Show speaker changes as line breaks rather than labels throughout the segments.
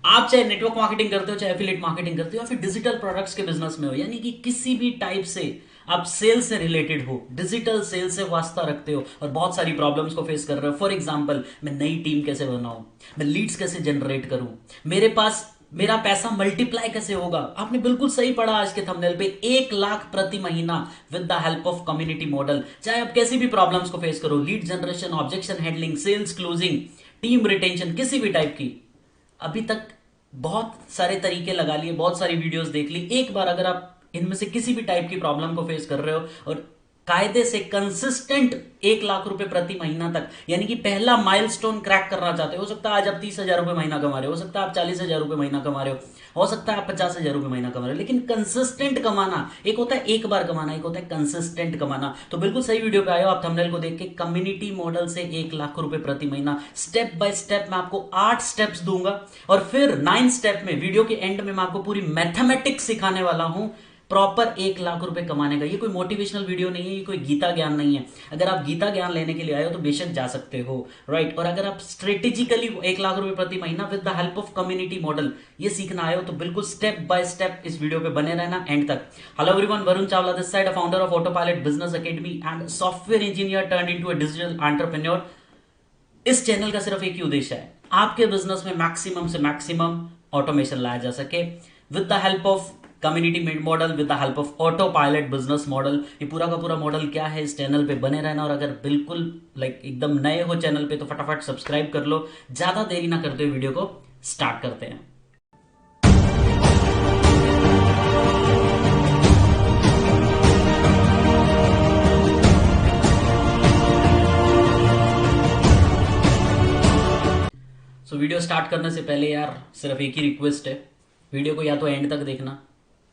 आप चाहे network marketing करते हो, चाहे एफिलिएट मार्केटिंग करते हो, या फिर डिजिटल प्रोडक्ट्स के बिजनेस में हो, यानी कि किसी भी टाइप से आप सेल से रिलेटेड हो, डिजिटल सेल से वास्ता रखते हो और बहुत सारी प्रॉब्लम्स को फेस कर रहे हो। फॉर एग्जांपल, मैं नई टीम कैसे बनाऊं, मैं लीड्स कैसे जनरेट करूं, मेरे पास मेरा पैसा मल्टीप्लाई कैसे होगा। आपने बिल्कुल सही पढ़ा आज के थंबनेल पे, 1 लाख प्रति महीना with the help of community model. चाहे आप कैसी भी प्रॉब्लम्स को फेस करो, lead generation, objection handling, sales closing, team retention, किसी भी टाइप की, अभी तक बहुत सारे तरीके लगा लिए, बहुत सारी वीडियोस देख ली। एक बार अगर आप इनमें से किसी भी टाइप की प्रॉब्लम को फेस कर रहे हो और कायदे से कंसिस्टेंट 1 लाख रुपए प्रति महीना तक, यानी कि पहला माइलस्टोन क्रैक करना चाहते हो सकता है आज आप 30,000 रुपए महीना कमा रहे हो सकता है आप 40,000 रुपए महीना कमा रहे हो सकता है आप 50,000 रुपए महीना कमा रहे हो, लेकिन कंसिस्टेंट कमाना, एक होता है एक बार कमाना, एक होता है कंसिस्टेंट कमाना। तो बिल्कुल सही वीडियो पे आए हो आप थंबनेल को देख के। कम्युनिटी मॉडल से 1 लाख रुपए प्रति महीना, स्टेप बाय स्टेप मैं आपको 8 स्टेप्स दूंगा और फिर 9 स्टेप में वीडियो के एंड में मैं आपको पूरी मैथमेटिक्स सिखाने वाला हूं प्रॉपर 1 लाख रुपए कमाने का। ये कोई मोटिवेशनल वीडियो नहीं है, ये कोई गीता ज्ञान नहीं है। अगर आप गीता ज्ञान लेने के लिए आए हो तो बेशक जा सकते हो, राइट। और अगर आप स्ट्रेटेजिकली 1 लाख रुपए प्रति महीना with the help of community model ये सीखना आए हो तो बिल्कुल स्टेप बाय स्टेप इस वीडियो पे बने रहना एंड तक। Hello everyone, Varun Chawla this side, founder of auto pilot business academy and software engineer turn into a digital entrepreneur. इस चैनल का सिर्फ एक ही उद्देश्य है, आपके बिजनेस में मैक्सिमम से मैक्सिमम ऑटोमेशन लाया जा सके with the help of community model, with the help of auto pilot business model. ये पूरा का पूरा मॉडल क्या है, इस चैनल पे बने रहना। और अगर बिल्कुल एकदम नए हो चैनल पे तो फटाफट सब्सक्राइब कर लो। ज्यादा देरी ना करते हुए वीडियो को स्टार्ट करते हैं। सो वीडियो स्टार्ट करने से पहले यार सिर्फ एक ही रिक्वेस्ट है, वीडियो को या तो एंड तक देखना,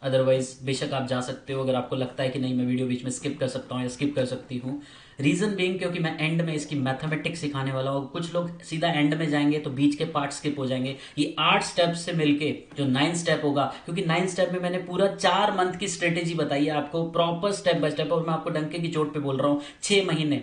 अदरवाइज बेशक आप जा सकते हो अगर आपको लगता है कि नहीं मैं वीडियो बीच में स्किप कर सकता हूँ या स्किप कर सकती हूँ। रीजन बीइंग क्योंकि मैं एंड में इसकी मैथमेटिक्स सिखाने वाला हूँ। कुछ लोग सीधा एंड में जाएंगे तो बीच के पार्ट स्किप हो जाएंगे। ये 8 स्टेप से मिलके जो 9 स्टेप होगा, क्योंकि 9 स्टेप में मैंने पूरा 4 मंथ की स्ट्रेटेजी बताई है आपको प्रॉपर स्टेप बाय स्टेप, और मैं आपको डंके की चोट पे बोल रहा हूँ 6 महीने,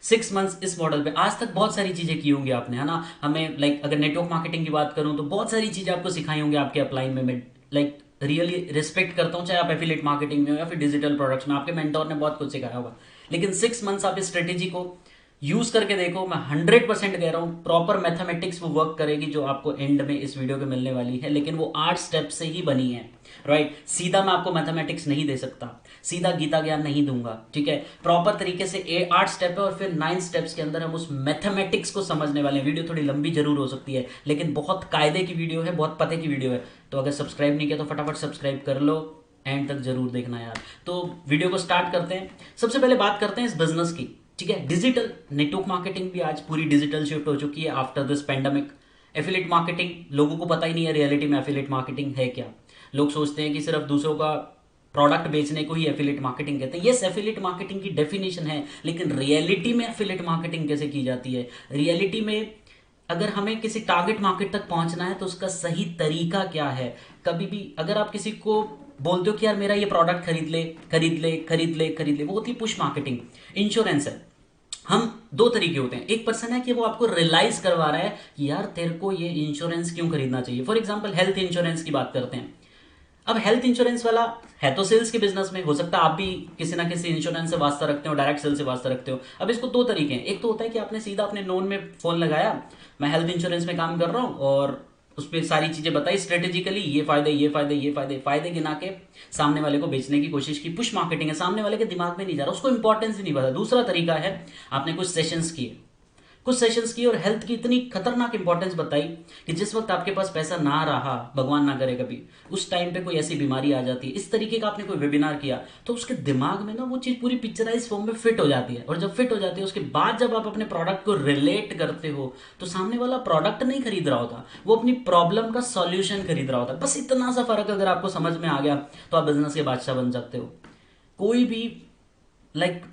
6 मंथ्स इस मॉडल पे। आज तक बहुत सारी चीजें की होंगी आपने, है ना। हमें अगर नेटवर्क मार्केटिंग की बात करूं तो बहुत सारी चीजें आपको सिखाई होंगी आपके अपलाइन में। मैं रियली रिस्पेक्ट करता हूं, चाहे आप एफिलिएट मार्केटिंग में हो या फिर डिजिटल प्रोडक्ट्स में, आपके मेंटोर ने बहुत कुछ सिखाया होगा। लेकिन 6 मंथ्स आप इस स्ट्रेटेजी को यूज करके देखो, मैं 100% कह रहा हूं प्रॉपर मैथमेटिक्स वो वर्क करेगी जो आपको एंड में इस वीडियो के मिलने वाली है। लेकिन वो 8 स्टेप से ही बनी है, राइट। सीधा मैं आपको मैथमेटिक्स नहीं दे सकता, सीधा गीता ज्ञान नहीं दूंगा, ठीक है। प्रॉपर तरीके से 8 स्टेप है और फिर 9 स्टेप्स के अंदर हम उस मैथमेटिक्स को समझने वाले हैं। वीडियो थोड़ी लंबी जरूर हो सकती है लेकिन बहुत कायदे की वीडियो है, बहुत पते की वीडियो है। तो अगर सब्सक्राइब नहीं किया तो फटाफट सब्सक्राइब कर लो, एंड तक जरूर देखना यार। तो वीडियो को स्टार्ट करते हैं। सबसे पहले बात करते हैं इस बिजनेस की, ठीक है। डिजिटल नेटवर्क मार्केटिंग भी आज पूरी डिजिटल शिफ्ट हो चुकी है after this pandemic. Affiliate marketing लोगों को पता ही नहीं है रियलिटी में एफिलिएट मार्केटिंग है क्या। लोग सोचते हैं कि सिर्फ दूसरों का प्रोडक्ट बेचने को ही एफिलिएट मार्केटिंग कहते हैं। यस, एफिलिएट मार्केटिंग की डेफिनेशन है, लेकिन रियलिटी में एफिलिएट मार्केटिंग कैसे की जाती है। रियलिटी में अगर हमें किसी टारगेट मार्केट तक पहुंचना है तो उसका सही तरीका क्या है। कभी भी अगर आप किसी को बोलते हो कि यार मेरा ये प्रोडक्ट खरीद ले खरीद ले खरीद ले खरीद ले, वो होती है पुश मार्केटिंग। इंश्योरेंस है, हम दो तरीके होते हैं। एक पर्सन है कि वो आपको रियलाइज करवा रहा है कि यार तेरे को ये इंश्योरेंस क्यों खरीदना चाहिए। फॉर एग्जांपल हेल्थ इंश्योरेंस की बात करते हैं। अब हेल्थ इंश्योरेंस वाला है तो सेल्स के बिजनेस में, हो सकता है आप भी किसी ना किसी इंश्योरेंस से वास्ता रखते हो, डायरेक्ट सेल से वास्ता रखते हो। अब इसको दो तरीके हैं। एक तो होता है कि आपने सीधा अपने नोन में फोन लगाया, मैं हेल्थ इंश्योरेंस में काम कर रहा हूँ, और उस पर सारी चीजें बताई स्ट्रेटेजिकली, ये फायदे ये फायदे ये फायदे फायदे गिना के सामने वाले को बेचने की कोशिश की। पुश मार्केटिंग है, सामने वाले के दिमाग में नहीं जा रहा, उसको इंपॉर्टेंस ही नहीं पता। दूसरा तरीका है, आपने कुछ सेशंस किए, कुछ सेशंस की और हेल्थ की इतनी खतरनाक इंपॉर्टेंस बताई कि जिस वक्त आपके पास पैसा ना रहा, भगवान ना करे कभी, उस टाइम पे कोई ऐसी बीमारी आ जाती है, इस तरीके का आपने कोई वेबिनार किया तो उसके दिमाग में ना वो चीज पूरी पिक्चराइज फॉर्म में फिट हो जाती है। और जब फिट हो जाती है उसके बाद जब आप अपने प्रोडक्ट को रिलेट करते हो तो सामने वाला प्रोडक्ट नहीं खरीद रहा होता, वो अपनी प्रॉब्लम का सॉल्यूशन खरीद रहा होता। बस इतना सा फर्क अगर आपको समझ में आ गया तो आप बिजनेस के बादशाह बन सकते हो। कोई भी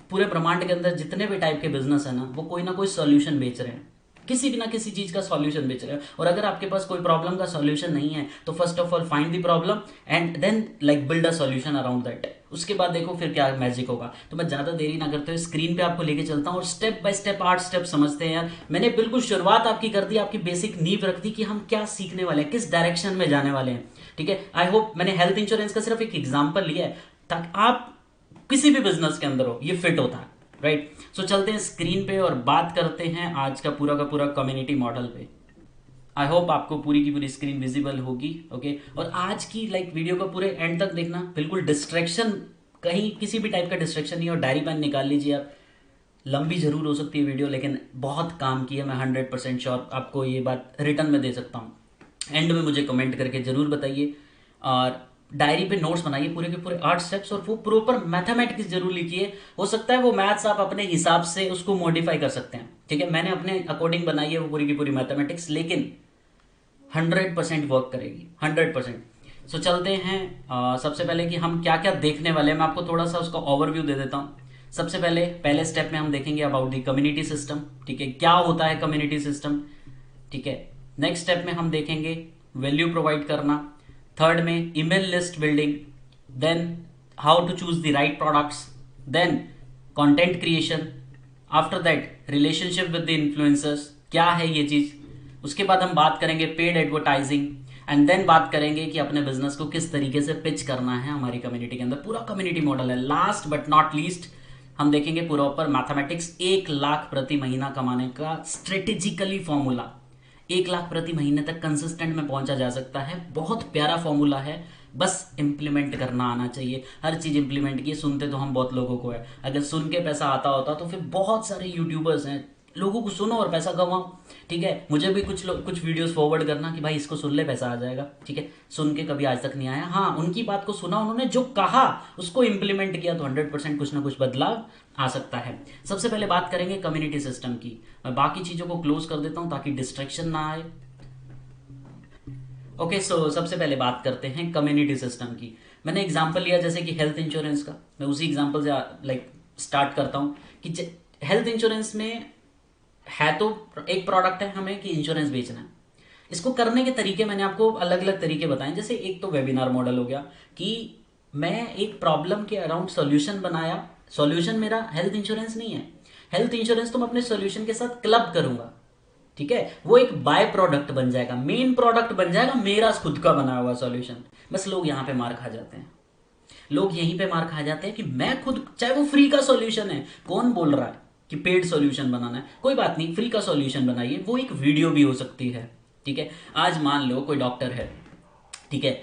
पूरे ब्रह्मांड के अंदर जितने भी टाइप के बिजनेस है ना, वो कोई ना कोई सॉल्यूशन बेच रहे हैं, किसी भी ना किसी चीज का सॉल्यूशन बेच रहे हैं। और अगर आपके पास कोई प्रॉब्लम का सॉल्यूशन नहीं है तो first of all find the problem and then build a solution around that. उसके बाद देखो फिर क्या मैजिक होगा। तो मैं ज़्यादा देरी ना करते हुए स्क्रीन पे आपको लेके चलता हूँ और स्टेप बाय स्टेप 8 स्टेप समझते हैं यार। मैंने बिल्कुल शुरुआत आपकी कर दी, आपकी बेसिक नींव रख दी कि हम क्या सीखने वाले हैं, किस डायरेक्शन में जाने वाले हैं। ठीक है, आई होप मैंने हेल्थ इंश्योरेंस का सिर्फ एक एग्जाम्पल लिया है ताकि आप किसी भी बिजनेस के अंदर हो ये फिट होता है, राइट। सो चलते हैं स्क्रीन पे और बात करते हैं आज का पूरा कम्युनिटी मॉडल पे। आई होप आपको पूरी की पूरी स्क्रीन विजिबल होगी, ओके। और आज की वीडियो को पूरे एंड तक देखना, बिल्कुल डिस्ट्रैक्शन, कहीं किसी भी टाइप का डिस्ट्रैक्शन नहीं हो। डायरी पेन निकाल लीजिए आप। लंबी जरूर हो सकती है वीडियो, लेकिन बहुत काम की है। मैं 100% श्योर आपको ये बात रिटर्न में दे सकता हूँ। एंड में मुझे कमेंट करके जरूर बताइए और डायरी पे नोट्स बनाइए पूरे के पूरे 8 स्टेप्स, और वो प्रॉपर मैथमेटिक्स जरूर लिखिए। हो सकता है वो मैथ्स आप अपने हिसाब से उसको मॉडिफाई कर सकते हैं, ठीक है। मैंने अपने अकॉर्डिंग बनाई है वो पूरी की पूरी मैथमेटिक्स, लेकिन 100% वर्क करेगी, 100%। सो चलते हैं सबसे पहले कि हम क्या क्या देखने वाले हैं। मैं आपको थोड़ा सा उसका ओवरव्यू दे देता हूँ। सबसे पहले स्टेप में हम देखेंगे अबाउट द कम्युनिटी सिस्टम, ठीक है, क्या होता है कम्युनिटी सिस्टम, ठीक है। नेक्स्ट स्टेप में हम देखेंगे वैल्यू प्रोवाइड करना। थर्ड में email list building, then how to choose the right products, then content creation, after that relationship with the influencers, क्या है ये चीज। उसके बाद हम बात करेंगे पेड एडवर्टाइजिंग, एंड देन बात करेंगे कि अपने बिजनेस को किस तरीके से पिच करना है हमारी कम्युनिटी के अंदर। पूरा कम्युनिटी मॉडल है। लास्ट बट नॉट लीस्ट हम देखेंगे प्रॉपर मैथमेटिक्स, 1 लाख प्रति महीना कमाने का स्ट्रेटेजिकली फॉर्मूला। 1 लाख प्रति महीने तक कंसिस्टेंट में पहुंचा जा सकता है। बहुत प्यारा फॉर्मूला है, बस इंप्लीमेंट करना आना चाहिए। हर चीज इंप्लीमेंट की सुनते तो हम बहुत लोगों को है। अगर सुन के पैसा आता होता तो फिर बहुत सारे यूट्यूबर्स हैं, लोगों को सुनो और पैसा कमाओ, ठीक है। मुझे भी कुछ वीडियोस फॉरवर्ड करना कि भाई इसको सुन ले पैसा आ जाएगा, ठीक है। सुन के कभी आज तक नहीं आया। हाँ, उनकी बात को सुना, उन्होंने जो कहा उसको इंप्लीमेंट किया तो 100% कुछ ना कुछ बदलाव आ सकता है। सबसे पहले बात करेंगे कम्युनिटी सिस्टम की। मैं बाकी चीजों को क्लोज कर देता हूं ताकि डिस्ट्रैक्शन ना आए। ओके, सो सबसे पहले बात करते हैं कम्युनिटी सिस्टम की। मैंने एग्जांपल लिया जैसे कि हेल्थ इंश्योरेंस का। मैं उसी एग्जांपल से स्टार्ट करता हूं कि हेल्थ इंश्योरेंस में है तो एक प्रोडक्ट है हमें कि इंश्योरेंस बेचना है। इसको करने के तरीके मैंने आपको अलग अलग तरीके बताए। जैसे एक तो वेबिनार मॉडल हो गया कि मैं एक प्रॉब्लम के अराउंड सॉल्यूशन बनाया। सॉल्यूशन मेरा हेल्थ इंश्योरेंस नहीं है। हेल्थ इंश्योरेंस तो मैं अपने सॉल्यूशन के साथ क्लब करूंगा, ठीक है। वो एक बाय प्रोडक्ट बन जाएगा, मेन प्रोडक्ट बन जाएगा मेरा खुद का बना हुआ सॉल्यूशन। बस लोग यहां पे मार खा जाते हैं। लोग यहीं पे मार खा जाते हैं कि मैं खुद, चाहे वो फ्री का सॉल्यूशन है, कौन बोल रहा है कि पेड सॉल्यूशन बनाना है। कोई बात नहीं, फ्री का सॉल्यूशन बनाइए, वो एक वीडियो भी हो सकती है, ठीक है। आज मान लो कोई डॉक्टर है, ठीक है,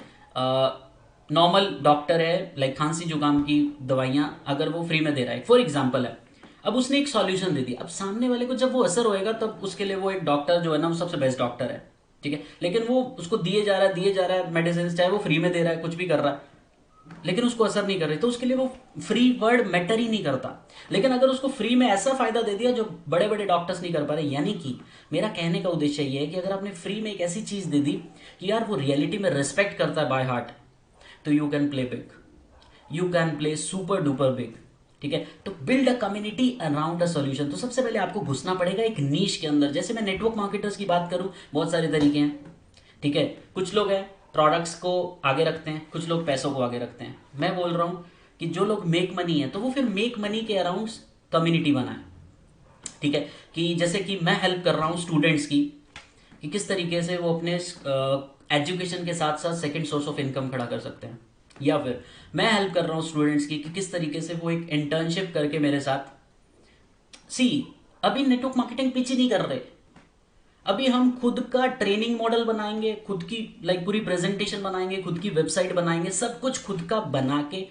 नॉर्मल डॉक्टर है, खांसी जुकाम की दवाइयां अगर वो फ्री में दे रहा है, फॉर एग्जाम्पल है। अब उसने एक सॉल्यूशन दे दिया। अब सामने वाले को जब वो असर होएगा तब उसके लिए वो एक डॉक्टर जो है ना, वो सबसे बेस्ट डॉक्टर है, ठीक है। लेकिन वो उसको दिए जा रहा है मेडिसिन, चाहे वो फ्री में दे रहा है, कुछ भी कर रहा है, लेकिन उसको असर नहीं कर रही, तो उसके लिए वो फ्री वर्ड मैटर ही नहीं करता। लेकिन अगर उसको फ्री में ऐसा फायदा दे दिया जो बड़े बड़े डॉक्टर्स नहीं कर पा रहे, यानी कि मेरा कहने का उद्देश्य ये है कि अगर आपने फ्री में एक ऐसी चीज दे दी कि यार वो रियलिटी में रिस्पेक्ट करता है बाय हार्ट, तो you can play big, you can play super duper big, ठीक है। तो build a community around a solution. तो सबसे पहले आपको घुसना पड़ेगा एक नीश के अंदर। जैसे मैं नेटवर्क मार्केटर्स की बात करूं, बहुत सारे तरीके हैं, ठीक है। कुछ लोग हैं प्रोडक्ट्स को आगे रखते हैं, कुछ लोग पैसों को आगे रखते हैं। मैं बोल रहा हूं कि जो लोग मेक मनी है तो वो फिर मेक मनी के अराउंड कम्युनिटी बनाए, ठीक है। कि जैसे कि मैं हेल्प कर रहा हूं स्टूडेंट्स की कि किस तरीके से वो अपने एजुकेशन के साथ साथ सेकंड सोर्स ऑफ इनकम खड़ा कर सकते हैं, या फिर मैं हेल्प कर रहा हूं स्टूडेंट्स की कि किस तरीके से वो एक इंटर्नशिप करके मेरे साथ अभी नेटवर्क मार्केटिंग पिच ही नहीं कर रहे। अभी हम खुद का ट्रेनिंग मॉडल बनाएंगे, खुद की पूरी प्रेजेंटेशन बनाएंगे, खुद की वेबसाइट बनाएंगे, सब कुछ खुद का बना के,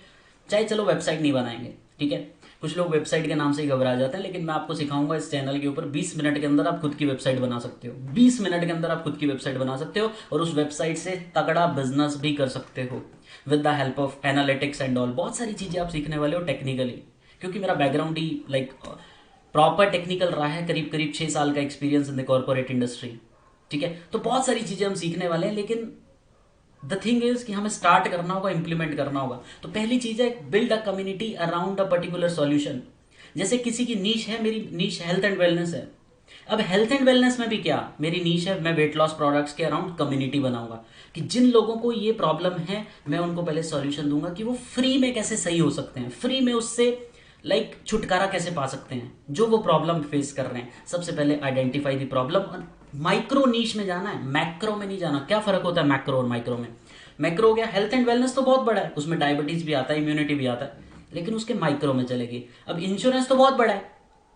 चाहे चलो वेबसाइट नहीं बनाएंगे, ठीक है। कुछ लोग वेबसाइट के नाम से ही घबरा जाते हैं, लेकिन मैं आपको सिखाऊंगा इस चैनल के ऊपर 20 मिनट के अंदर आप खुद की वेबसाइट बना सकते हो। 20 मिनट के अंदर आप खुद की वेबसाइट बना सकते हो और उस वेबसाइट से तगड़ा बिजनेस भी कर सकते हो with the help of analytics and all. बहुत सारी चीजें आप सीखने वाले हो टेक्निकली, क्योंकि मेरा बैकग्राउंड ही प्रॉपर टेक्निकल रहा है। करीब करीब 6 साल का experience in the corporate industry, ठीक है। तो बहुत सारी चीजें हम सीखने वाले हैं, लेकिन द थिंग इज कि हमें स्टार्ट करना होगा, इंप्लीमेंट करना होगा। तो पहली चीज है build a community around a particular solution. जैसे किसी की नीश है, मेरी नीश हेल्थ एंड वेलनेस है, अब हेल्थ एंड वेलनेस में भी क्या मेरी नीश है, मैं वेट लॉस प्रोडक्ट्स के अराउंड कम्युनिटी बनाऊंगा कि जिन लोगों को ये प्रॉब्लम है मैं उनको पहले सॉल्यूशन दूंगा कि वो फ्री में कैसे सही हो सकते हैं, फ्री में उससे छुटकारा कैसे पा सकते हैं जो वो प्रॉब्लम फेस कर रहे हैं। सबसे पहले आइडेंटिफाई दी प्रॉब्लम और माइक्रो नीश में जाना है, मैक्रो में नहीं जाना। क्या फर्क होता है मैक्रो और माइक्रो में? मैक्रो हो गया हेल्थ एंड वेलनेस तो बहुत बड़ा है, उसमें डायबिटीज भी आता है, इम्यूनिटी भी आता है, लेकिन उसके माइक्रो में चलेगी। अब इंश्योरेंस तो बहुत बड़ा है,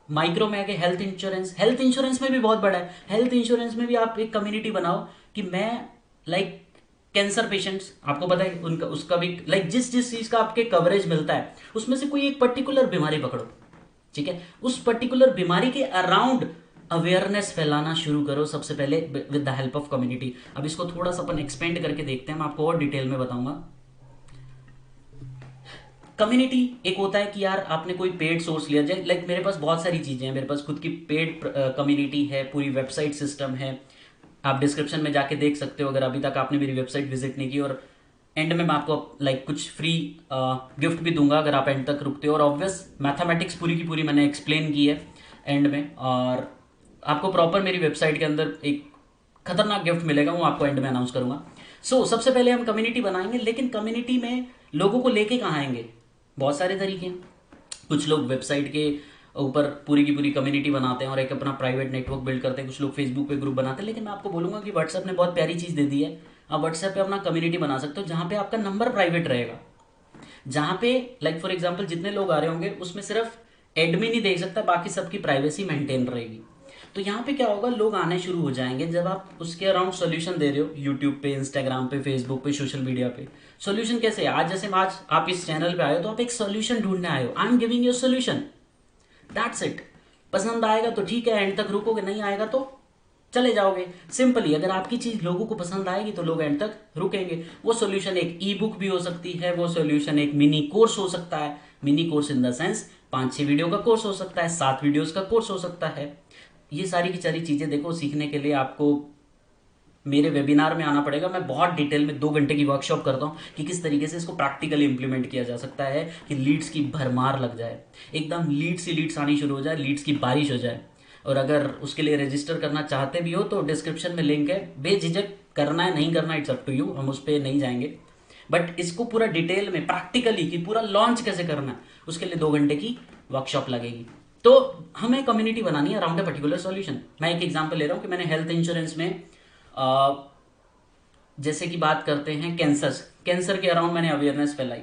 माइक्रो में आगे हेल्थ इंश्योरेंस, हेल्थ इंश्योरेंस में भी बहुत बड़ा है। हेल्थ इंश्योरेंस में भी आप एक कम्युनिटी बनाओ कि मैं कैंसर पेशेंट्स, आपको पता है उनका उसका भी जिस जिस चीज का आपके कवरेज मिलता है उसमें से कोई एक पर्टिकुलर बीमारी पकड़ो, ठीक है, उस पर्टिकुलर बीमारी के अराउंड अवेयरनेस फैलाना शुरू करो सबसे पहले with the help of community. अब इसको थोड़ा सा अपन एक्सपेंड करके देखते हैं, मैं आपको और डिटेल में बताऊंगा। कम्युनिटी एक होता है कि यार आपने कोई पेड सोर्स लिया जाए, मेरे पास बहुत सारी चीजें हैं, मेरे पास खुद की पेड कम्युनिटी है, पूरी वेबसाइट सिस्टम है, आप डिस्क्रिप्शन में जाके देख सकते हो अगर अभी तक आपने मेरी वेबसाइट विजिट नहीं की। और एंड में मैं आपको कुछ फ्री गिफ्ट भी दूंगा अगर आप एंड तक रुकते हो। और ऑब्वियस मैथमेटिक्स पूरी की पूरी मैंने एक्सप्लेन की है एंड में, और आपको प्रॉपर मेरी वेबसाइट के अंदर एक खतरनाक गिफ्ट मिलेगा, वो आपको एंड में अनाउंस करूंगा। सबसे पहले हम कम्युनिटी बनाएंगे, लेकिन कम्युनिटी में लोगों को लेके कहाँ आएंगे? बहुत सारे तरीके हैं। कुछ लोग वेबसाइट के ऊपर पूरी की पूरी कम्युनिटी बनाते हैं और एक अपना प्राइवेट नेटवर्क बिल्ड करते हैं, कुछ लोग फेसबुक पे ग्रुप बनाते हैं, लेकिन मैं आपको बोलूंगा कि व्हाट्सएप ने बहुत प्यारी चीज़ दे दी है। आप व्हाट्सएप पे अपना कम्युनिटी बना सकते हो जहाँ पे आपका नंबर प्राइवेट रहेगा, जहाँ पे फॉर एग्जाम्पल जितने लोग आ रहे होंगे उसमें सिर्फ एडमिन ही देख सकता है, बाकी सबकी प्राइवेसी मेंटेन रहेगी। तो यहाँ पे क्या होगा, लोग आने शुरू हो जाएंगे जब आप उसके अराउंड सोल्यूशन दे रहे हो, यूट्यूब पे, इंस्टाग्राम पे, फेसबुक पे, सोशल मीडिया पे। सोल्यूशन कैसे? आज जैसे आज आप इस चैनल पे आए हो तो आप एक सोल्यूशन ढूंढने आए हो, I am giving you solution, that's it. पसंद आएगा तो ठीक है, एंड तक रुकोगे, नहीं आएगा तो चले जाओगे। सिंपली अगर आपकी चीज लोगों को पसंद आएगी तो लोग एंड तक रुकेंगे। वो सोल्यूशन एक ई बुक भी हो सकती है, वो सोल्यूशन एक मिनी कोर्स हो सकता है, mini course in the sense 5-6 video का कोर्स हो सकता है, 7 वीडियोस का कोर्स हो सकता है। ये सारी की सारी चीजें देखो, सीखने के लिए आपको मेरे वेबिनार में आना पड़ेगा। मैं बहुत डिटेल में 2 घंटे की वर्कशॉप करता हूँ कि किस तरीके से इसको प्रैक्टिकली इंप्लीमेंट किया जा सकता है कि लीड्स की भरमार लग जाए, एकदम लीड्स ही लीड्स आनी शुरू हो जाए, लीड्स की बारिश हो जाए। और अगर उसके लिए रजिस्टर करना चाहते भी हो तो डिस्क्रिप्शन में लिंक है, बेझिझक करना है नहीं करना इट्स अप टू यू, हम उस पर नहीं जाएंगे। बट इसको पूरा डिटेल में प्रैक्टिकली कि पूरा लॉन्च कैसे करना है उसके लिए 2 घंटे की वर्कशॉप लगेगी। तो हमें कम्युनिटी बनानी है अराउंड अ पर्टिकुलर सॉल्यूशन। मैं एक एग्जांपल ले रहा हूँ कि मैंने हेल्थ इंश्योरेंस में जैसे कि बात करते हैं कैंसर के अराउंड मैंने अवेयरनेस फैलाई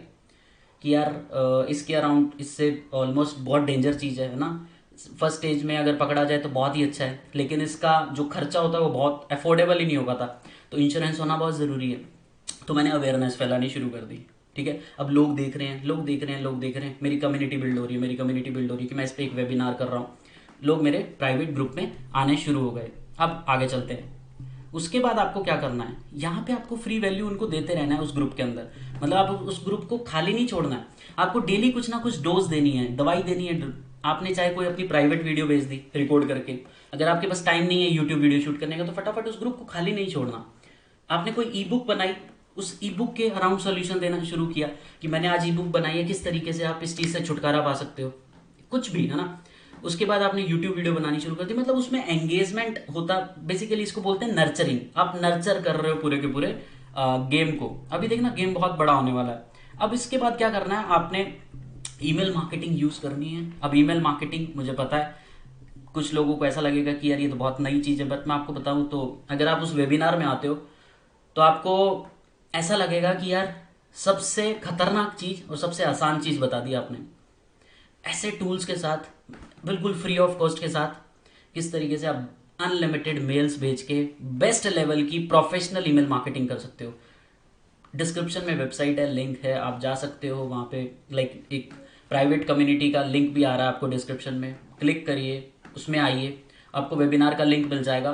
कि यार इसके अराउंड, इससे ऑलमोस्ट बहुत डेंजर चीज़ है ना। फर्स्ट स्टेज में अगर पकड़ा जाए तो बहुत ही अच्छा है, लेकिन इसका जो खर्चा होता है वो बहुत अफोर्डेबल ही नहीं हो पाता, तो इंश्योरेंस होना बहुत ज़रूरी है। तो मैंने अवेयरनेस फैलानी शुरू कर दी, ठीक है। अब लोग देख रहे हैं, लोग देख रहे हैं, लोग देख रहे हैं, मेरी कम्युनिटी बिल्ड हो रही है, मेरी कम्युनिटी बिल्ड हो रही है कि मैं इस पर एक वेबिनार कर रहा हूँ, लोग मेरे प्राइवेट ग्रुप में आने शुरू हो गए। अब आगे चलते हैं। उसके बाद आपको क्या करना है, यहाँ पे आपको फ्री वैल्यू उनको देते रहना है उस ग्रुप के अंदर। मतलब आप उस ग्रुप को खाली नहीं छोड़ना है, आपको डेली कुछ ना कुछ डोज देनी है, दवाई देनी है। आपने चाहे कोई अपनी प्राइवेट वीडियो भेज दी रिकॉर्ड करके, अगर आपके पास टाइम नहीं है यूट्यूब वीडियो शूट करने का तो फटाफट उस ग्रुप को खाली नहीं छोड़ना। आपने कोई ई बुक बनाई, उस ई बुक के अराउंड सोल्यूशन देना शुरू किया कि मैंने आज ई बुक बनाई है, किस तरीके से आप इस चीज़ से छुटकारा पा सकते हो, कुछ भी, है ना। उसके बाद आपने यूट्यूब वीडियो बनानी शुरू कर दी, मतलब उसमें एंगेजमेंट होता, बेसिकली इसको बोलते हैं नर्चरिंग। आप नर्चर कर रहे हो पूरे के पूरे गेम को। अभी देखना गेम बहुत बड़ा होने वाला है। अब इसके बाद क्या करना है, आपने ईमेल मार्केटिंग यूज करनी है। अब ईमेल मार्केटिंग, मुझे पता है कुछ लोगों को ऐसा लगेगा कि यार ये तो बहुत नई चीज़ है, बट मैं आपको बताऊं तो अगर आप उस वेबिनार में आते हो तो आपको ऐसा लगेगा कि यार सबसे खतरनाक चीज़ और सबसे आसान चीज़ बता दी आपने। ऐसे टूल्स के साथ, बिल्कुल फ्री ऑफ कॉस्ट के साथ, किस तरीके से आप अनलिमिटेड मेल्स भेज के बेस्ट लेवल की प्रोफेशनल ईमेल मार्केटिंग कर सकते हो। डिस्क्रिप्शन में वेबसाइट है, लिंक है, आप जा सकते हो वहाँ पे। एक प्राइवेट कम्युनिटी का लिंक भी आ रहा है आपको डिस्क्रिप्शन में, क्लिक करिए, उसमें आइए, आपको वेबिनार का लिंक मिल जाएगा।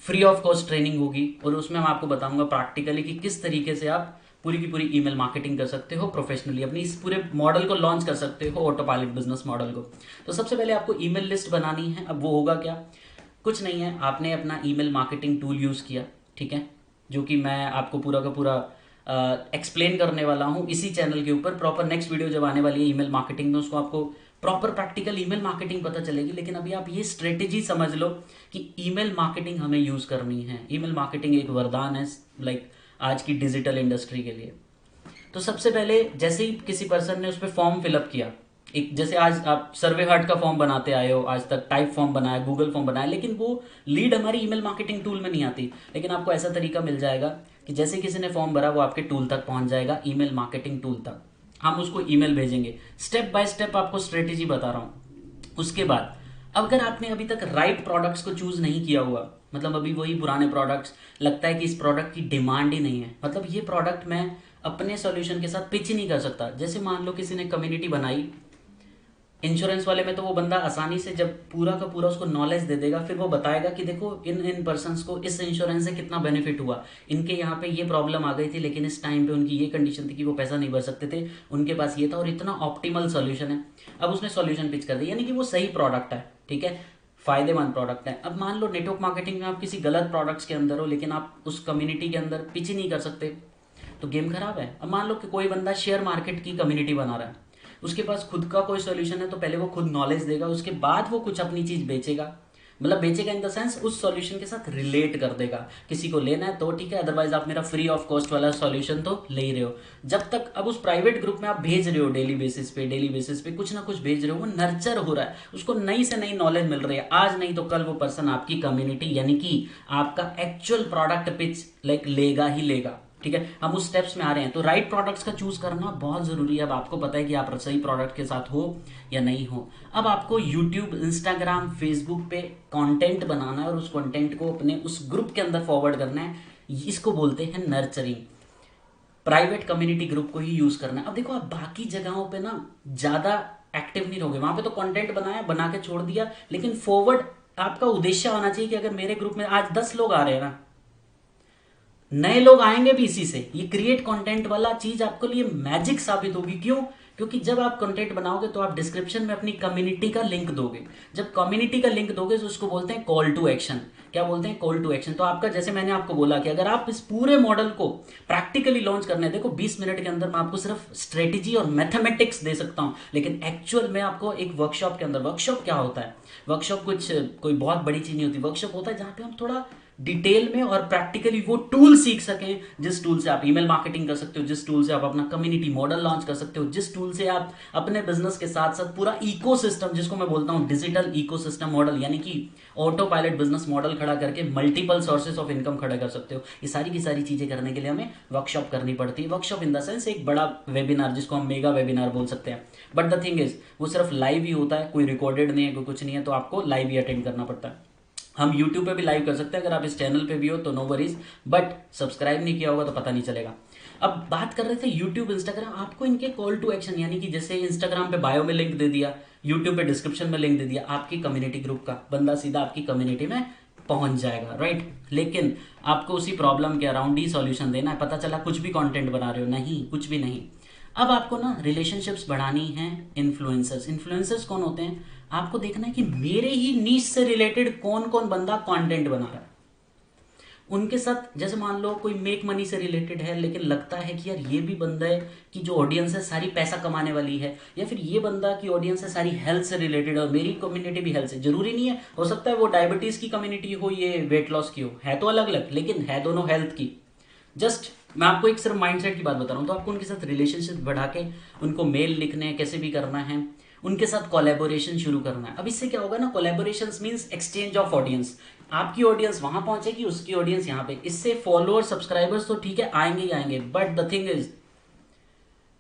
फ्री ऑफ कॉस्ट ट्रेनिंग होगी और उसमें मैं आपको बताऊंगा प्रैक्टिकली कि किस तरीके से आप पूरी की पूरी ईमेल मार्केटिंग कर सकते हो प्रोफेशनली, अपनी इस पूरे मॉडल को लॉन्च कर सकते हो, ऑटो पायलट बिजनेस मॉडल को। तो सबसे पहले आपको ईमेल लिस्ट बनानी है। अब वो होगा क्या, कुछ नहीं है, आपने अपना ईमेल मार्केटिंग टूल यूज़ किया, ठीक है, जो कि मैं आपको पूरा का पूरा एक्सप्लेन करने वाला हूँ इसी चैनल के ऊपर। प्रॉपर नेक्स्ट वीडियो जब आने वाली है ईमेल मार्केटिंग में, उसको आपको प्रॉपर प्रैक्टिकल ईमेल मार्केटिंग पता चलेगी। लेकिन अभी आप ये स्ट्रेटेजी समझ लो कि ईमेल मार्केटिंग हमें यूज करनी है। ईमेल मार्केटिंग एक वरदान है लाइक आज की डिजिटल इंडस्ट्री के लिए। तो सबसे पहले जैसे ही किसी पर्सन ने उस पर फॉर्म फिलअप किया, एक जैसे आज आप सर्वे हार्ट का फॉर्म बनाते आए हो आज तक, टाइप फॉर्म बनाया, गूगल फॉर्म बनाया, लेकिन वो लीड हमारी ईमेल मार्केटिंग टूल में नहीं आती। लेकिन आपको ऐसा तरीका मिल जाएगा कि जैसे किसी ने फॉर्म भरा वो आपके टूल तक पहुंच जाएगा, ईमेल मार्केटिंग टूल तक। हम उसको ईमेल भेजेंगे। स्टेप बाय स्टेप आपको स्ट्रेटेजी बता रहा हूँ। उसके बाद अगर आपने अभी तक राइट प्रोडक्ट्स को चूज नहीं किया हुआ, मतलब अभी वही पुराने प्रोडक्ट्स, लगता है कि इस प्रोडक्ट की डिमांड ही नहीं है, मतलब ये प्रोडक्ट मैं अपने सॉल्यूशन के साथ पिच ही नहीं कर सकता। जैसे मान लो किसी ने कम्युनिटी बनाई इंश्योरेंस वाले में, तो वो बंदा आसानी से जब पूरा का पूरा उसको नॉलेज दे देगा, फिर वो बताएगा कि देखो इन इन पर्सन्स को इस इंश्योरेंस से कितना बेनिफिट हुआ, इनके यहाँ पे ये प्रॉब्लम आ गई थी लेकिन इस टाइम पे उनकी ये कंडीशन थी कि वो पैसा नहीं भर सकते थे, उनके पास ये था और इतना ऑप्टिमल सॉल्यूशन है। अब उसने सॉल्यूशन पिच कर दिया, यानी कि वो सही प्रोडक्ट है, ठीक है, फायदेमंद प्रोडक्ट है। अब मान लो नेटवर्क मार्केटिंग में आप किसी गलत प्रोडक्ट्स के अंदर हो, लेकिन आप उस कम्युनिटी के अंदर पिच ही नहीं कर सकते, तो गेम खराब है। अब मान लो कि कोई बंदा शेयर मार्केट की कम्युनिटी बना रहा है, उसके पास खुद का कोई सॉल्यूशन है, तो पहले वो खुद नॉलेज देगा, उसके बाद वो कुछ अपनी चीज बेचेगा, मतलब बेचेगा इन द सेंस उस सॉल्यूशन के साथ रिलेट कर देगा। किसी को लेना है तो ठीक है, अदरवाइज आप मेरा फ्री ऑफ कॉस्ट वाला सॉल्यूशन तो ले ही रहे हो। जब तक अब उस प्राइवेट ग्रुप में आप भेज रहे हो डेली बेसिस पे कुछ ना कुछ भेज रहे हो, वो नर्चर हो रहा है, उसको नई से नई नॉलेज मिल रही है। आज नहीं तो कल वो पर्सन आपकी कम्युनिटी यानी कि आपका एक्चुअल प्रोडक्ट पिच लाइक लेगा ही लेगा, ठीक है। हम उस स्टेप्स में आ रहे हैं, तो राइट प्रोडक्ट्स का चूज करना बहुत जरूरी है। अब आपको पता है कि आप सही प्रोडक्ट के साथ हो या नहीं हो। अब आपको यूट्यूब, इंस्टाग्राम, फेसबुक पे कंटेंट बनाना है और उस कंटेंट को अपने उस ग्रुप के अंदर फॉरवर्ड करना है। इसको बोलते हैं नर्चरिंग। प्राइवेट कम्युनिटी ग्रुप को ही यूज करना है। अब देखो आप बाकी जगहों पे ना ज्यादा एक्टिव नहीं रहोगे, वहां पे तो कंटेंट बनाया, बना के छोड़ दिया, लेकिन फॉरवर्ड आपका उद्देश्य होना चाहिए कि अगर मेरे ग्रुप में आज 10 लोग आ रहे हैं ना, नए लोग आएंगे भी इसी से। ये क्रिएट कंटेंट वाला चीज आपके लिए मैजिक साबित होगी। क्यों? क्योंकि जब आप कंटेंट बनाओगे तो आप डिस्क्रिप्शन में अपनी कम्युनिटी का लिंक दोगे। जब कम्युनिटी का लिंक दोगे तो उसको बोलते हैं कॉल टू एक्शन। क्या बोलते हैं? Call to action. तो आपका, जैसे मैंने आपको बोला कि अगर आप इस पूरे मॉडल को प्रैक्टिकली लॉन्च करने, देखो 20 मिनट के अंदर मैं आपको सिर्फ स्ट्रेटेजी और मैथमेटिक्स दे सकता हूं, लेकिन एक्चुअल में आपको एक वर्कशॉप के अंदर, वर्कशॉप क्या होता है? वर्कशॉप कुछ कोई बहुत बड़ी चीज नहीं होती। वर्कशॉप होता है जहां पे हम थोड़ा डिटेल में और प्रैक्टिकली वो टूल सीख सकें, जिस टूल से आप ईमेल मार्केटिंग कर सकते हो, जिस टूल से आप अपना कम्युनिटी मॉडल लॉन्च कर सकते हो, जिस टूल से आप अपने बिजनेस के साथ साथ पूरा इकोसिस्टम, जिसको मैं बोलता हूं डिजिटल इकोसिस्टम मॉडल, यानी कि ऑटो पायलट बिजनेस मॉडल खड़ा करके मल्टीपल सोर्सेस ऑफ इनकम खड़ा कर सकते हो। ये सारी की सारी चीजें करने के लिए हमें वर्कशॉप करनी पड़ती है। वर्कशॉप इन द सेंस एक बड़ा वेबिनार, जिसको हम मेगा वेबिनार बोल सकते हैं। बट द थिंग इज वो सिर्फ लाइव ही होता है, कोई रिकॉर्डेड नहीं है, कोई कुछ नहीं है, तो आपको लाइव ही अटेंड करना पड़ता है। हम YouTube पे भी लाइव कर सकते हैं, अगर आप इस चैनल पे भी हो तो नो वरीज, बट सब्सक्राइब नहीं किया होगा तो पता नहीं चलेगा। अब बात कर रहे थे YouTube, Instagram, आपको इनके कॉल टू एक्शन, यानी कि जैसे Instagram पे बायो में लिंक दे दिया, YouTube पे डिस्क्रिप्शन में लिंक दे दिया, आपकी कम्युनिटी ग्रुप का बंदा सीधा आपकी कम्युनिटी में पहुंच जाएगा, राइट। लेकिन आपको उसी प्रॉब्लम के अराउंड ही सॉल्यूशन देना है। पता चला कुछ भी कंटेंट बना रहे हो, नहीं, कुछ भी नहीं। अब आपको ना रिलेशनशिप्स बढ़ानी है। इन्फ्लुएंसर्स, इन्फ्लुएंसर्स कौन होते हैं? आपको देखना है कि मेरे ही नीश से रिलेटेड कौन कौन बंदा कंटेंट बना रहा है, उनके साथ। जैसे मान लो कोई मेक मनी से रिलेटेड है, लेकिन लगता है कि यार ये भी बंदा है कि जो ऑडियंस है सारी पैसा कमाने वाली है, या फिर ये बंदा की ऑडियंस है सारी हेल्थ से रिलेटेड और मेरी कम्युनिटी भी हेल्थ से। जरूरी नहीं है, हो सकता है वो डायबिटीज की कम्युनिटी हो, ये वेट लॉस की हो, है तो अलग अलग लेकिन है दोनों हेल्थ की। जस्ट मैं आपको एक सिर्फ माइंडसेट की बात बता रहा हूँ। तो आपको उनके साथ रिलेशनशिप बढ़ा के उनको मेल लिखने हैं, कैसे भी करना है, उनके साथ कोलैबोरेशन शुरू करना है। अब इससे क्या होगा ना, collaboration means exchange of audience. आपकी ऑडियंस वहां पहुंचेगी, उसकी ऑडियंस यहाँ पे। इससे फॉलोअर, सब्सक्राइबर्स तो ठीक है आएंगे ही आएंगे, but the thing is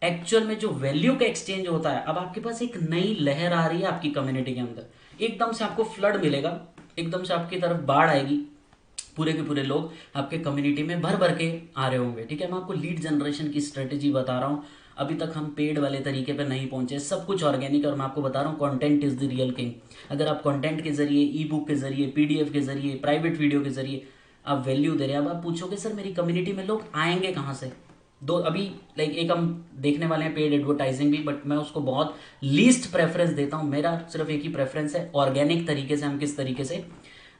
actual में जो वैल्यू का एक्सचेंज होता है, अब आपके पास एक नई लहर आ रही है आपकी कम्युनिटी के अंदर, एकदम से आपको फ्लड मिलेगा, एकदम से आपकी तरफ बाढ़ आएगी, पूरे के पूरे लोग आपके कम्युनिटी में भर भर के आ रहे होंगे, ठीक है। मैं आपको लीड जनरेशन की स्ट्रेटेजी बता रहा हूँ। अभी तक हम पेड वाले तरीके पे नहीं पहुंचे, सब कुछ ऑर्गेनिक, और मैं आपको बता रहा हूँ content is the real king. अगर आप कंटेंट के जरिए, ई बुक के जरिए, पीडीएफ के जरिए, प्राइवेट वीडियो के जरिए आप वैल्यू दे रहे हैं। अब आप पूछोगे सर मेरी कम्युनिटी में लोग आएंगे कहाँ से? दो अभी लाइक एक हम देखने वाले हैं पेड एडवर्टाइजिंग भी, बट मैं उसको बहुत लीस्ट प्रेफरेंस देता हूँ। मेरा सिर्फ एक ही प्रेफरेंस है, ऑर्गेनिक तरीके से हम किस तरीके से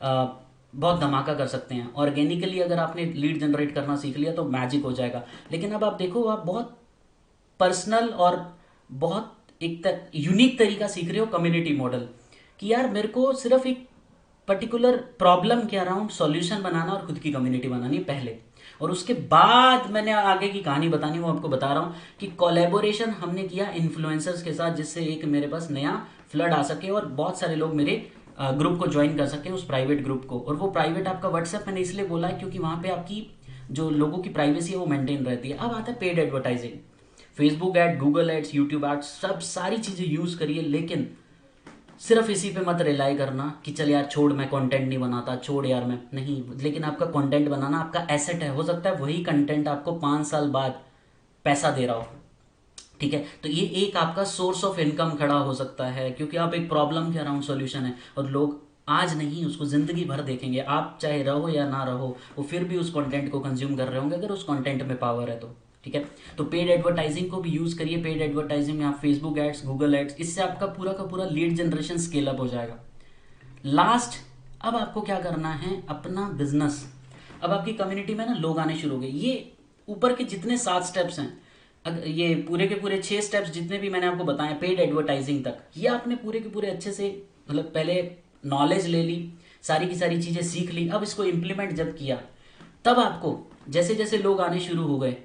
बहुत धमाका कर सकते हैं। ऑर्गेनिकली अगर आपने लीड जनरेट करना सीख लिया तो मैजिक हो जाएगा। लेकिन अब आप देखो, आप बहुत पर्सनल और बहुत एक यूनिक तरीका सीख रहे हो कम्युनिटी मॉडल, कि यार मेरे को सिर्फ एक पर्टिकुलर प्रॉब्लम के अराउंड सॉल्यूशन बनाना और खुद की कम्युनिटी बनानी पहले, और उसके बाद मैंने आगे की कहानी बतानी, वो आपको बता रहा हूँ कि कोलैबोरेशन हमने किया इन्फ्लुएंसर्स के साथ, जिससे एक मेरे पास नया फ्लड आ सके और बहुत सारे लोग मेरे ग्रुप को ज्वाइन कर सकें, उस प्राइवेट ग्रुप को। और वो प्राइवेट आपका व्हाट्सएप मैंने इसलिए बोला है क्योंकि वहाँ पे आपकी जो लोगों की प्राइवेसी है वो मेंटेन रहती है। अब आता है paid advertising, Facebook ad, Google ads, YouTube ads, सब सारी चीज़ें यूज़ करिए, लेकिन सिर्फ इसी पे मत रिलाई करना कि चल यार छोड़, मैं कंटेंट नहीं बनाता, छोड़ यार मैं नहीं। लेकिन आपका कंटेंट बनाना आपका एसेट है, हो सकता है वही कंटेंट आपको 5 साल बाद पैसा दे रहा हो, ठीक है। तो ये एक आपका सोर्स ऑफ इनकम खड़ा हो सकता है, क्योंकि आप एक प्रॉब्लम के अराउंड सॉल्यूशन है, और लोग आज नहीं उसको जिंदगी भर देखेंगे, आप चाहे रहो या ना रहो, वो फिर भी उस कंटेंट को कंज्यूम कर रहे होंगे अगर उस कंटेंट में पावर है तो, ठीक है। तो पेड एडवर्टाइजिंग को भी यूज करिए। पेड एडवर्टाइजिंग में आप फेसबुक एड्स, गूगल एड्स, इससे आपका पूरा का पूरा लीड जनरेशन स्केल अप हो जाएगा। लास्ट, अब आपको क्या करना है, अपना बिजनेस। अब आपकी कम्युनिटी में ना लोग आने शुरू हो गए, ये ऊपर के जितने 7 स्टेप्स हैं, ये पूरे के पूरे 6 स्टेप्स जितने भी मैंने आपको बताए पेड एडवर्टाइजिंग तक, ये आपने पूरे के पूरे अच्छे से, मतलब पहले नॉलेज ले ली, सारी की सारी चीज़ें सीख ली, अब इसको इम्प्लीमेंट जब किया, तब आपको जैसे जैसे लोग आने शुरू हो गए,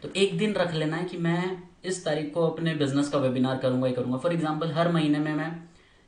तो एक दिन रख लेना है कि मैं इस तारीख को अपने बिजनेस का वेबिनार करूंगा ही करूंगा। फॉर एग्जांपल हर महीने में मैं,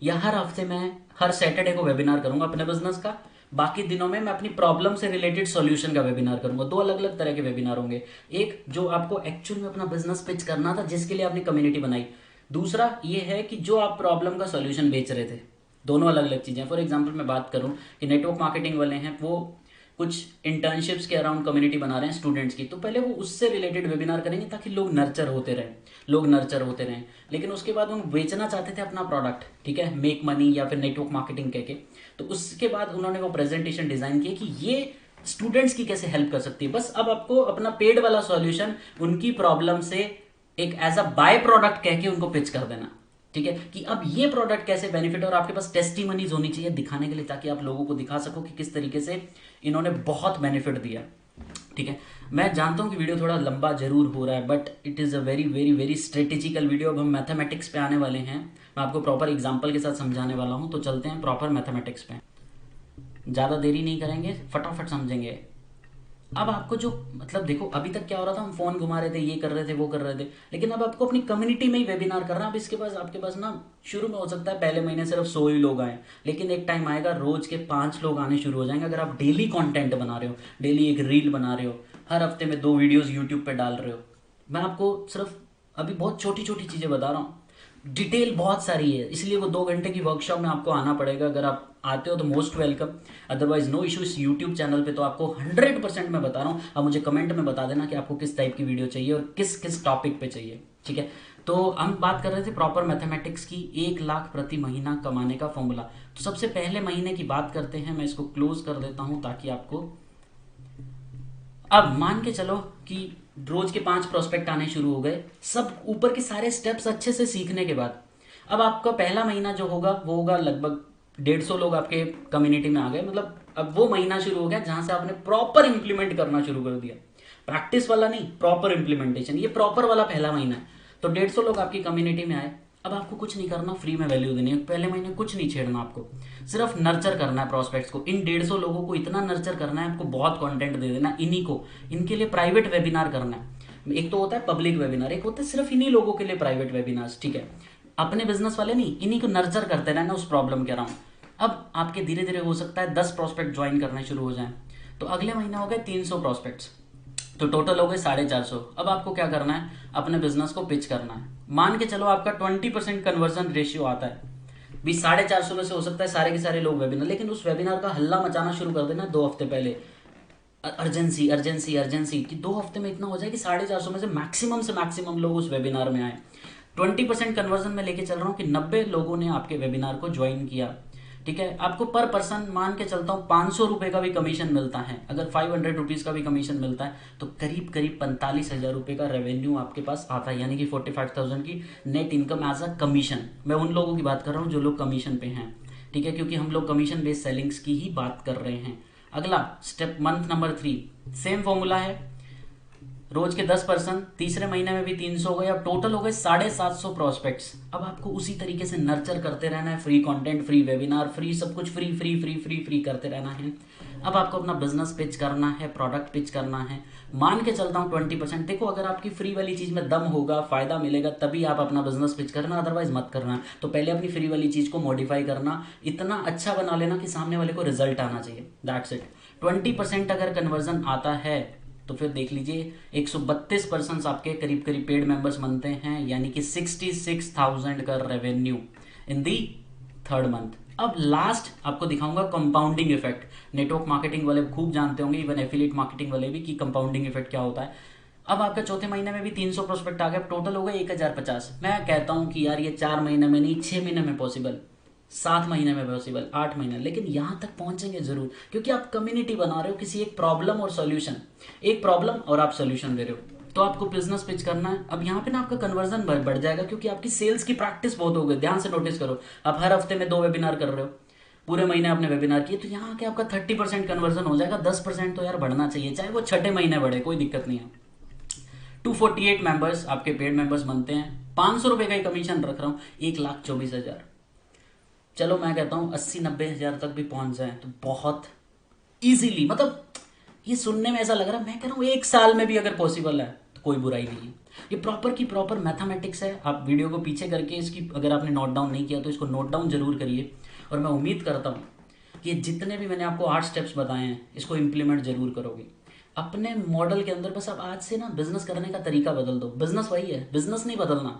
या हर हफ्ते में, हर सैटरडे को वेबिनार करूंगा अपने बिजनेस का, बाकी दिनों में मैं अपनी प्रॉब्लम से रिलेटेड सॉल्यूशन का वेबिनार करूंगा। 2 अलग अलग तरह के वेबिनार होंगे, एक जो आपको एक्चुअल में अपना बिजनेस पिच करना था जिसके लिए आपने कम्युनिटी बनाई, दूसरा ये है कि जो आप प्रॉब्लम का सॉल्यूशन बेच रहे थे। दोनों अलग अलग चीज़ें। फॉर एग्जाम्पल मैं बात करूं कि नेटवर्क मार्केटिंग वाले हैं, वो कुछ इंटर्नशिप्स के अराउंड कम्युनिटी बना रहे हैं स्टूडेंट्स की, तो पहले वो उससे रिलेटेड वेबिनार करेंगे ताकि लोग नर्चर होते रहें, लोग नर्चर होते रहें। लेकिन उसके बाद वो बेचना चाहते थे अपना प्रोडक्ट, ठीक है, मेक मनी या फिर नेटवर्क मार्केटिंग कह के, तो उसके बाद उन्होंने वो प्रेजेंटेशन डिजाइन किए कि ये स्टूडेंट्स की कैसे हेल्प कर सकती है। बस अब आपको अपना पेड वाला सॉल्यूशन उनकी प्रॉब्लम से एक एज अ बाय प्रोडक्ट कह के उनको पिच कर देना, ठीक है, कि अब ये प्रोडक्ट कैसे बेनिफिट है, और आपके पास टेस्टिमनीज होनी चाहिए दिखाने के लिए, ताकि आप लोगों को दिखा सको कि किस तरीके से इन्होंने बहुत बेनिफिट दिया, ठीक है। मैं जानता हूं कि वीडियो थोड़ा लंबा जरूर हो रहा है, but it is a very very very strategical video. अब हम मैथमेटिक्स पे आने वाले हैं, मैं आपको प्रॉपर एग्जाम्पल के साथ समझाने वाला हूं, तो चलते हैं प्रॉपर मैथमेटिक्स पे। ज़्यादा देरी नहीं करेंगे, फटाफट समझेंगे। अब आपको जो, मतलब देखो अभी तक क्या हो रहा था, हम फोन घुमा रहे थे, ये कर रहे थे, वो कर रहे थे, लेकिन अब आपको अपनी कम्युनिटी में ही वेबिनार करना है। अब इसके पास आपके पास ना, शुरू में हो सकता है पहले महीने सिर्फ 100 ही लोग आए, लेकिन एक टाइम आएगा रोज के 5 लोग आने शुरू हो जाएंगे। अगर आप डेली कंटेंट बना रहे हो, डेली एक रील बना रहे हो, हर हफ्ते में 2 वीडियोस यूट्यूब पे डाल रहे हो। मैं आपको सिर्फ अभी बहुत छोटी छोटी चीज़ें बता रहा हूँ, डिटेल बहुत सारी है, इसलिए वो 2 घंटे की वर्कशॉप में आपको आना पड़ेगा। अगर आप आते हो तो most welcome, otherwise no issue. इस यूट्यूब चैनल पे तो आपको 100% मैं बता रहा हूँ। अब मुझे कमेंट में बता देना कि आपको किस टाइप की वीडियो चाहिए और किस किस टॉपिक पे चाहिए, ठीक है। तो हम बात कर रहे थे प्रॉपर मैथमेटिक्स की, 1 लाख प्रति महीना कमाने का फॉर्मूला। तो सबसे पहले महीने की बात करते हैं, मैं इसको क्लोज कर देता हूँ ताकि आपको, अब मान के चलो कि रोज के 5 प्रोस्पेक्ट आने शुरू हो गए, सब ऊपर के सारे स्टेप्स अच्छे से सीखने के बाद, अब आपका पहला महीना जो होगा वो होगा लगभग 150 लोग आपके कम्युनिटी में आ गए। मतलब अब वो महीना शुरू हो गया जहां से आपने प्रॉपर इंप्लीमेंट करना शुरू कर दिया, प्रैक्टिस वाला नहीं, प्रॉपर इंप्लीमेंटेशन। ये प्रॉपर वाला पहला महीना है। तो 150 लोग आपकी कम्युनिटी में आए, अब आपको कुछ नहीं करना, फ्री में वैल्यू देनी है। पहले महीने कुछ नहीं छेड़ना, आपको सिर्फ नर्चर करना है प्रॉस्पेक्ट्स को। इन 150 लोगों को इतना नर्चर करना है, आपको बहुत कंटेंट दे देना इन्हीं को, इनके लिए प्राइवेट वेबिनार करना है। एक तो होता है पब्लिक वेबिनार, एक होता है सिर्फ इन्हीं लोगों के लिए प्राइवेट वेबिनार्स, ठीक है। अपने बिजनेस वाले नहीं, इन्हीं को नर्चर करते रहना उस प्रॉब्लम के अराउंड। अब आपके धीरे धीरे हो सकता है 10 प्रोस्पेक्ट ज्वाइन करने शुरू हो जाएं, तो अगले महीने हो गए 300 प्रोस्पेक्ट्स, तो टोटल हो गए 450। अब आपको क्या करना है, अपने बिजनेस को पिच करना है। मान के चलो आपका 20% कन्वर्जन रेशियो आता है, भी 450 में से हो सकता है सारे के सारे लोग वेबिनार, लेकिन उस वेबिनार का हल्ला मचाना शुरू कर देना 2 हफ्ते पहले, अर्जेंसी अर्जेंसी अर्जेंसी, कि 2 हफ्ते में इतना हो जाए कि 450 में से मैक्सिमम लोग उस वेबिनार में आए। 20% कन्वर्जन में लेके चल रहा हूँ कि 90 लोगों ने आपके वेबिनार को ज्वाइन किया, ठीक है। आपको पर पर्सन मान के चलता हूँ 500 रुपये का भी कमीशन मिलता है। अगर 500 रुपीज़ का भी कमीशन मिलता है तो करीब करीब 45,000 रुपये का रेवेन्यू आपके पास आता है, यानी कि 45,000 की net income as a commission. मैं उन लोगों की बात कर रहा हूँ जो लोग कमीशन पे हैं, ठीक है, क्योंकि हम लोग कमीशन बेस्ड सेलिंग्स की ही बात कर रहे हैं। अगला step, month number 3, same formula है, रोज के 10%, तीसरे महीने में भी 300 हो गए, अब टोटल हो गए 750 प्रोस्पेक्ट्स। अब आपको उसी तरीके से नर्चर करते रहना है, free content, free webinar, free सब कुछ, free free free free free करते रहना है। अब आपको अपना बिजनेस पिच करना है, प्रोडक्ट पिच करना है। मान के चलता हूँ 20%। देखो अगर आपकी फ्री वाली चीज में दम होगा, फायदा मिलेगा, तभी आप अपना बिजनेस पिच करना, अदरवाइज मत करना। तो पहले अपनी फ्री वाली चीज को मॉडिफाई करना, इतना अच्छा बना लेना कि सामने वाले को रिजल्ट आना चाहिए। That's it. 20% अगर कन्वर्जन आता है तो फिर देख लीजिए 132% आपके करीब करीब पेड मेंबर्स बनते हैं, यानी कि 66,000 का revenue in the third month. अब लास्ट आपको दिखाऊंगा कंपाउंडिंग इफेक्ट। नेटवर्क मार्केटिंग वाले खूब जानते होंगे, इवन एफिलिएट मार्केटिंग वाले भी, कि कंपाउंडिंग इफेक्ट क्या होता है। अब आपका चौथे महीने में भी 300 प्रोस्पेक्ट आ गया, टोटल हो गया 1050। मैं कहता हूं कि यार ये 4 महीने में नहीं, 6 महीने में पॉसिबल, 7 महीने में पॉसिबल, 8 महीने, लेकिन यहां तक पहुंचेंगे जरूर, क्योंकि आप कम्युनिटी बना रहे हो, किसी एक प्रॉब्लम और सॉल्यूशन, एक प्रॉब्लम और आप सॉल्यूशन दे रहे हो। तो आपको बिजनेस पिच करना है। अब यहाँ पे ना आपका कन्वर्जन बढ़ जाएगा, क्योंकि आपकी सेल्स की प्रैक्टिस बहुत हो गई। ध्यान से नोटिस करो, आप हर हफ्ते में 2 वेबिनार कर रहे हो, पूरे महीने आपने वेबिनार किए, तो यहाँ आके आपका 30% कन्वर्जन हो जाएगा। 10% तो यार बढ़ना चाहिए, चाहे वो छठे महीने बढ़े, कोई दिक्कत नहीं है। 248 मेंबर्स आपके पेड मेंबर्स बनते हैं। 500 रुपए का ही कमीशन रख रहा हूँ, 1,24,000। चलो मैं कहता हूँ 80-90 हजार तक भी पहुंच जाए तो बहुत इजीली, मतलब ये सुनने में ऐसा लग रहा है, मैं कह रहा हूँ 1 साल में भी अगर पॉसिबल है तो कोई बुराई नहीं है। ये प्रॉपर की प्रॉपर मैथमेटिक्स है। आप वीडियो को पीछे करके इसकी, अगर आपने नोट डाउन नहीं किया तो इसको नोट डाउन जरूर करिए। और मैं उम्मीद करता हूँ कि जितने भी मैंने आपको 8 स्टेप्स बताए हैं, इसको इम्प्लीमेंट जरूर करोगे अपने मॉडल के अंदर। बस अब आज से ना बिजनेस करने का तरीका बदल दो। बिजनेस वही है, बिजनेस नहीं बदलना।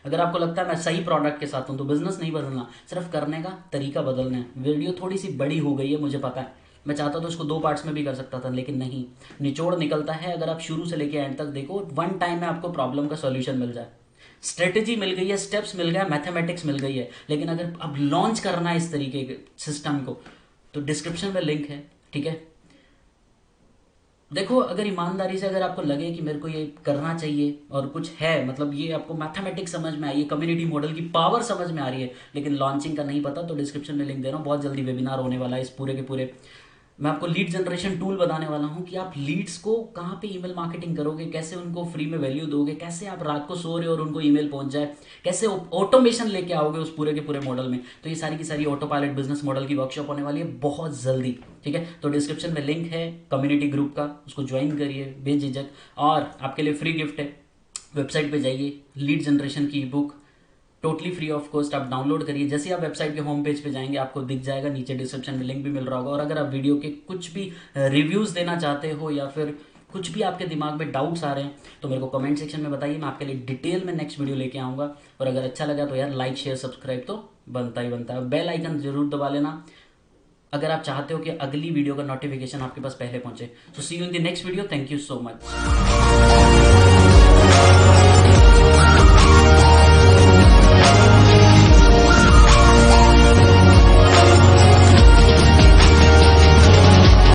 अगर आपको लगता है मैं सही प्रोडक्ट के साथ हूं तो बिजनेस नहीं बदलना, सिर्फ करने का तरीका बदलना है। वीडियो थोड़ी सी बड़ी हो गई है, मुझे पता है, मैं चाहता तो इसको 2 पार्ट्स में भी कर सकता था, लेकिन नहीं, निचोड़ निकलता है अगर आप शुरू से लेके एंड तक देखो। वन टाइम में आपको प्रॉब्लम का सॉल्यूशन मिल जाए, स्ट्रेटेजी मिल गई है, स्टेप्स मिल गया, मैथमेटिक्स मिल गई है। लेकिन अगर अब लॉन्च करना है इस तरीके के सिस्टम को, तो डिस्क्रिप्शन में लिंक है, ठीक है। देखो अगर ईमानदारी से अगर आपको लगे कि मेरे को ये करना चाहिए और कुछ है, मतलब ये आपको मैथमेटिक्स समझ में आई, ये कम्युनिटी मॉडल की पावर समझ में आ रही है, लेकिन लॉन्चिंग का नहीं पता, तो डिस्क्रिप्शन में लिंक दे रहा हूँ। बहुत जल्दी वेबिनार होने वाला है इस पूरे के पूरे। मैं आपको लीड जनरेशन टूल बताने वाला हूँ कि आप लीड्स को कहाँ पे ईमेल मार्केटिंग करोगे, कैसे उनको फ्री में वैल्यू दोगे, कैसे आप रात को सो रहे हो और उनको ईमेल पहुंच जाए, कैसे ऑटोमेशन लेके आओगे उस पूरे के पूरे मॉडल में। तो ये सारी की सारी ऑटो पायलट बिजनेस मॉडल की वर्कशॉप होने वाली है बहुत जल्दी, ठीक है। तो डिस्क्रिप्शन में लिंक है कम्युनिटी ग्रुप का, उसको ज्वाइन करिए बेझिझक। और आपके लिए फ्री गिफ्ट है, वेबसाइट पे जाइए, लीड जनरेशन की book totally free of cost आप डाउनलोड करिए। जैसे आप वेबसाइट के होम पेज पे जाएंगे आपको दिख जाएगा, नीचे डिस्क्रिप्शन में लिंक भी मिल रहा होगा। और अगर आप वीडियो के कुछ भी रिव्यूज देना चाहते हो या फिर कुछ भी आपके दिमाग में डाउट्स आ रहे हैं तो मेरे को कमेंट सेक्शन में बताइए, मैं आपके लिए डिटेल में नेक्स्ट वीडियो लेके आऊँगा। और अगर अच्छा लगा तो यार लाइक शेयर सब्सक्राइब तो बनता ही बनता है, बेल आइकन जरूर दबा लेना अगर आप चाहते हो कि अगली वीडियो का नोटिफिकेशन आपके पास पहले पहुंचे। So see you in the next video, thank you so much.